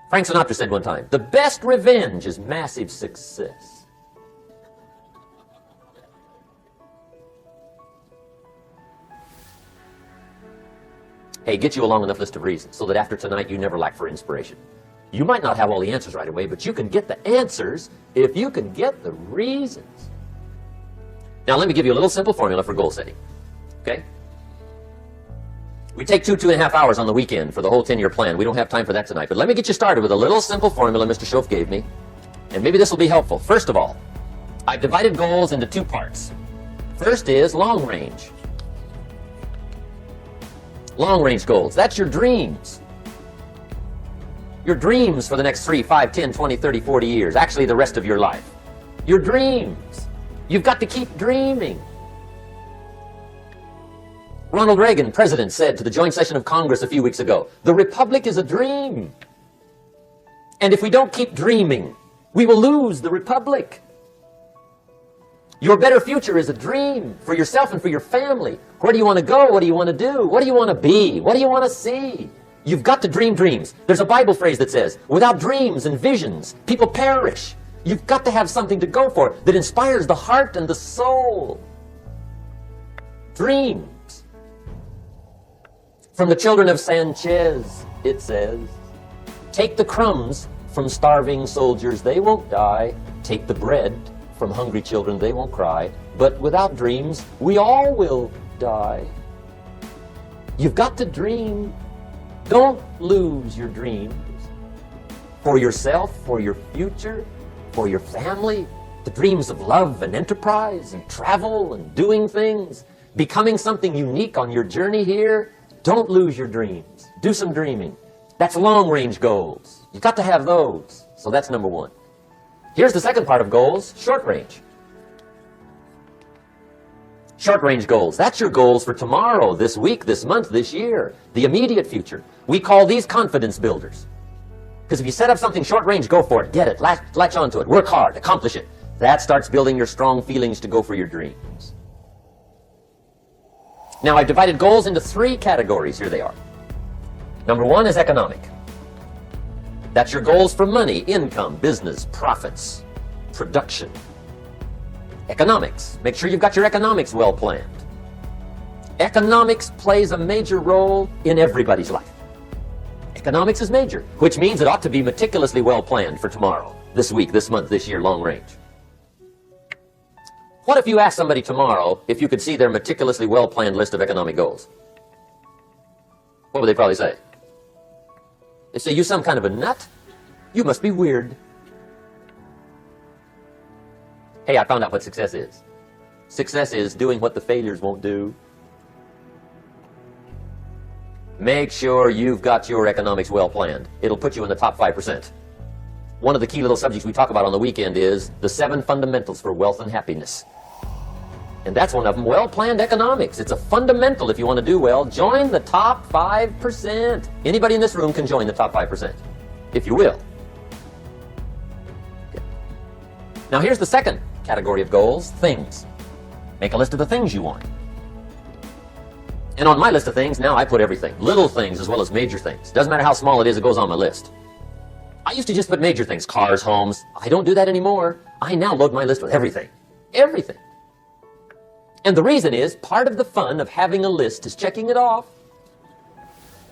Frank Sinatra said one time, the best revenge is massive success. Hey, get you a long enough list of reasons so that after tonight you never lack for inspiration. You might not have all the answers right away, but you can get the answers if you can get the reasons. Now let me give you a little simple formula for goal setting. Okay? We take 2.5 hours on the weekend for the whole 10-year plan. We don't have time for that tonight, but let me get you started with a little simple formula Mr. Schoaf gave me, and maybe this will be helpful. First of all, I've divided goals into two parts. First is long range. Long range goals. That's your dreams. Your dreams for the next 3, 5, 10, 20, 30, 40 years. Actually, the rest of your life. Your dreams. You've got to keep dreaming. Ronald Reagan, president, said to the joint session of Congress a few weeks ago, the republic is a dream. And if we don't keep dreaming, we will lose the republic. Your better future is a dream for yourself and for your family. Where do you want to go? What do you want to do? What do you want to be? What do you want to see? You've got to dream dreams. There's a Bible phrase that says, without dreams and visions, people perish. You've got to have something to go for that inspires the heart and the soul. Dreams. From the children of Sanchez, it says, take the crumbs from starving soldiers, they won't die. Take the bread from hungry children, they won't cry. But without dreams, we all will die. You've got to dream. Don't lose your dreams. For yourself, for your future, for your family, the dreams of love and enterprise and travel and doing things, becoming something unique on your journey here. Don't lose your dreams. Do some dreaming. That's long-range goals. You've got to have those. So that's number one. Here's the second part of goals, short range. Short-range goals. That's your goals for tomorrow, this week, this month, this year, the immediate future. We call these confidence builders. Because if you set up something short-range, go for it. Get it. Latch onto it. Work hard. Accomplish it. That starts building your strong feelings to go for your dreams. Now, I've divided goals into 3 categories. Here they are. Number 1 is economic. That's your goals for money, income, business, profits, production. Economics. Make sure you've got your economics well planned. Economics plays a major role in everybody's life. Economics is major, which means it ought to be meticulously well planned for tomorrow, this week, this month, this year, long range. What if you asked somebody tomorrow if you could see their meticulously well-planned list of economic goals? What would they probably say? They say, you some kind of a nut? You must be weird. Hey, I found out what success is. Success is doing what the failures won't do. Make sure you've got your economics well planned. It'll put you in the top 5%. One of the key little subjects we talk about on the weekend is the 7 fundamentals for wealth and happiness. And that's one of them, well-planned economics. It's a fundamental if you want to do well. Join the top 5%. Anybody in this room can join the top 5%, if you will. Okay. Now here's the second category of goals, things. Make a list of the things you want. And on my list of things, now I put everything. Little things as well as major things. Doesn't matter how small it is, it goes on my list. I used to just put major things, cars, homes. I don't do that anymore. I now load my list with everything. Everything. And the reason is, part of the fun of having a list is checking it off.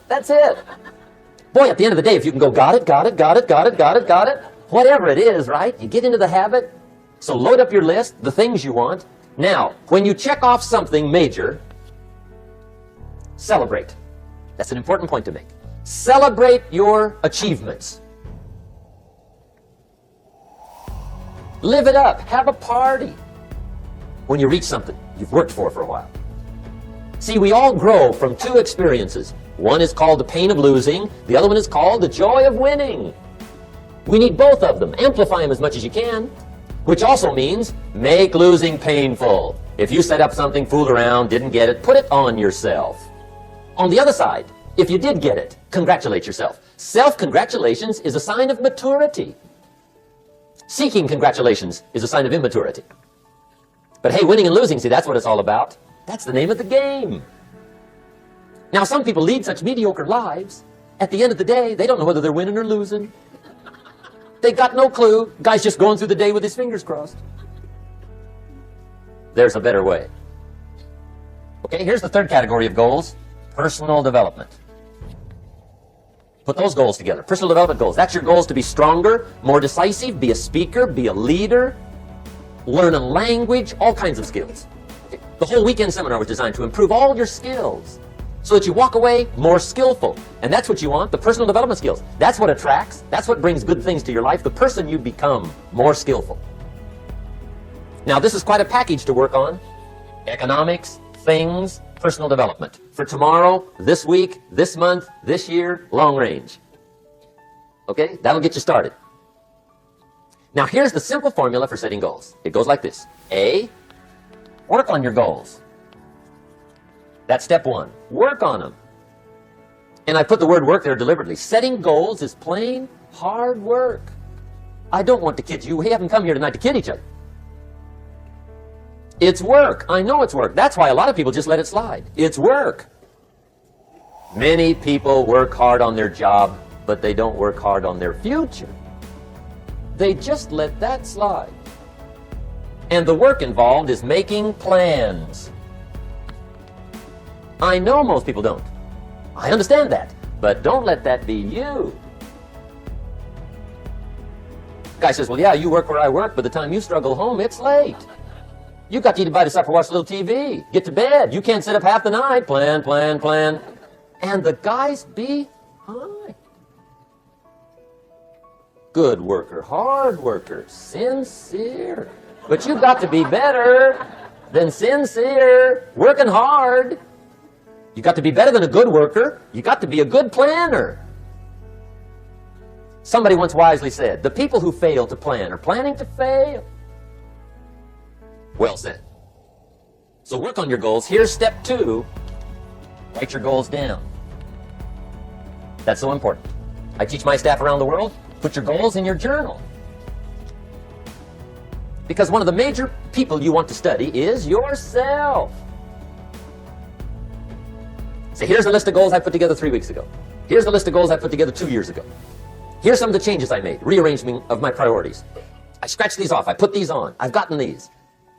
That's it. Boy, at the end of the day, if you can go, got it, got it, got it, got it, got it, got it, whatever it is, right? You get into the habit. So load up your list, the things you want. Now, when you check off something major, celebrate. That's an important point to make. Celebrate your achievements. Live it up. Have a party when you reach something you've worked for a while. See, we all grow from 2 experiences. One is called the pain of losing. The other one is called the joy of winning. We need both of them. Amplify them as much as you can, which also means make losing painful. If you set up something, fooled around, didn't get it, put it on yourself. On the other side, if you did get it, congratulate yourself. Self-congratulations is a sign of maturity. Seeking congratulations is a sign of immaturity. But hey, winning and losing, see, that's what it's all about. That's the name of the game. Now, some people lead such mediocre lives. At the end of the day, they don't know whether they're winning or losing. They got no clue. Guy's just going through the day with his fingers crossed. There's a better way. Okay, here's the third category of goals. Personal development. Put those goals together. Personal development goals. That's your goals to be stronger, more decisive, be a speaker, be a leader, learn a language, all kinds of skills. Okay. The whole weekend seminar was designed to improve all your skills so that you walk away more skillful. And that's what you want, the personal development skills. That's what attracts, that's what brings good things to your life, the person you become more skillful. Now, this is quite a package to work on. Economics, things, personal development. For tomorrow, this week, this month, this year, long range. Okay, that'll get you started. Now, here's the simple formula for setting goals. It goes like this. A, work on your goals. That's step one. Work on them. And I put the word work there deliberately. Setting goals is plain hard work. I don't want to kid you. We haven't come here tonight to kid each other. It's work. I know it's work. That's why a lot of people just let it slide. It's work. Many people work hard on their job, but they don't work hard on their future. They just let that slide. And the work involved is making plans. I know most people don't. I understand that. But don't let that be you. Guy says, well, yeah, you work where I work. By the time you struggle home, it's late. You got to eat a bite of supper, watch a little TV, get to bed. You can't sit up half the night. Plan, plan, plan. And the guy's behind. Good worker, hard worker, sincere. But you've got to be better than sincere, working hard. You got to be better than a good worker. You got to be a good planner. Somebody once wisely said, the people who fail to plan are planning to fail. Well said. So work on your goals. Here's step 2. Write your goals down. That's so important. I teach my staff around the world, put your goals in your journal. Because one of the major people you want to study is yourself. So here's a list of goals I put together 3 weeks ago. Here's the list of goals I put together 2 years ago. Here's some of the changes I made, rearrangement of my priorities. I scratched these off, I put these on, I've gotten these.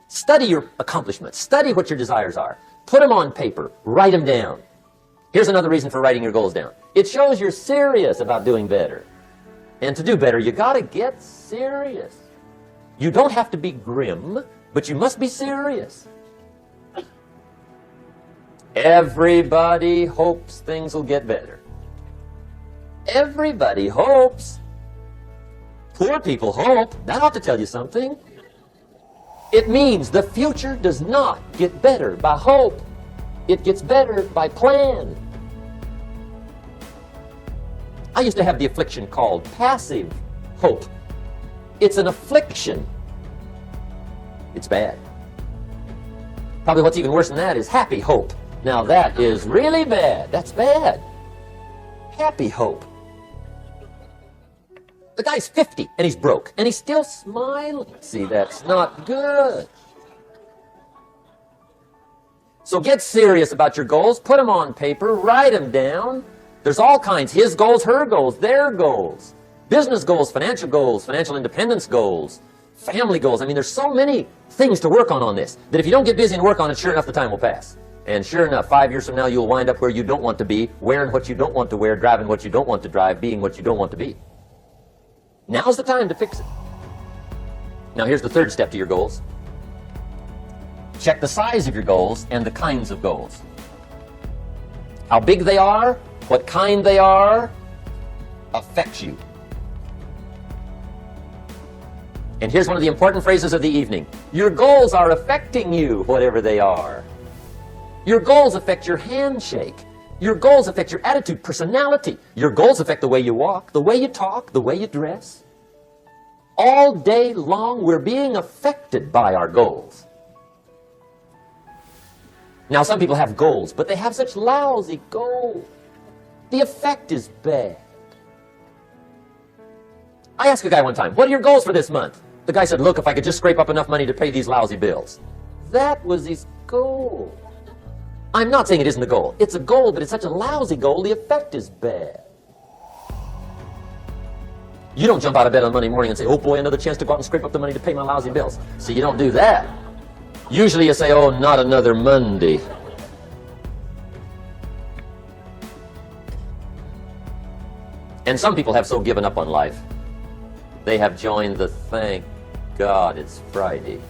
Study your accomplishments. Study what your desires are. Put them on paper. Write them down. Here's another reason for writing your goals down. It shows you're serious about doing better. And to do better, you got to get serious. You don't have to be grim, but you must be serious. Everybody hopes things will get better. Everybody hopes. Poor people hope. That ought to tell you something. It means the future does not get better by hope. It gets better by plan. I used to have the affliction called passive hope. It's an affliction. It's bad. Probably what's even worse than that is happy hope. Now that is really bad. That's bad. Happy hope. The guy's 50 and he's broke and he's still smiling. See, that's not good. So get serious about your goals. Put them on paper. Write them down. There's all kinds. His goals, her goals, their goals. Business goals, financial independence goals, family goals. I mean, there's so many things to work on this that if you don't get busy and work on it, sure enough, the time will pass. And sure enough, 5 years from now, you'll wind up where you don't want to be, wearing what you don't want to wear, driving what you don't want to drive, being what you don't want to be. Now's the time to fix it. Now here's the third step to your goals. Check the size of your goals and the kinds of goals. How big they are, what kind they are, affects you. And here's one of the important phrases of the evening. Your goals are affecting you, whatever they are. Your goals affect your handshake. Your goals affect your attitude, personality. Your goals affect the way you walk, the way you talk, the way you dress. All day long, we're being affected by our goals. Now, some people have goals, but they have such lousy goals. The effect is bad. I asked a guy one time, what are your goals for this month? The guy said, look, if I could just scrape up enough money to pay these lousy bills. That was his goal. I'm not saying it isn't a goal. It's a goal, but it's such a lousy goal, the effect is bad. You don't jump out of bed on Monday morning and say, oh boy, another chance to go out and scrape up the money to pay my lousy bills. See, you don't do that. Usually you say, oh, not another Monday. And some people have so given up on life, they have joined the thank God it's Friday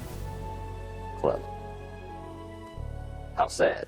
club. How sad.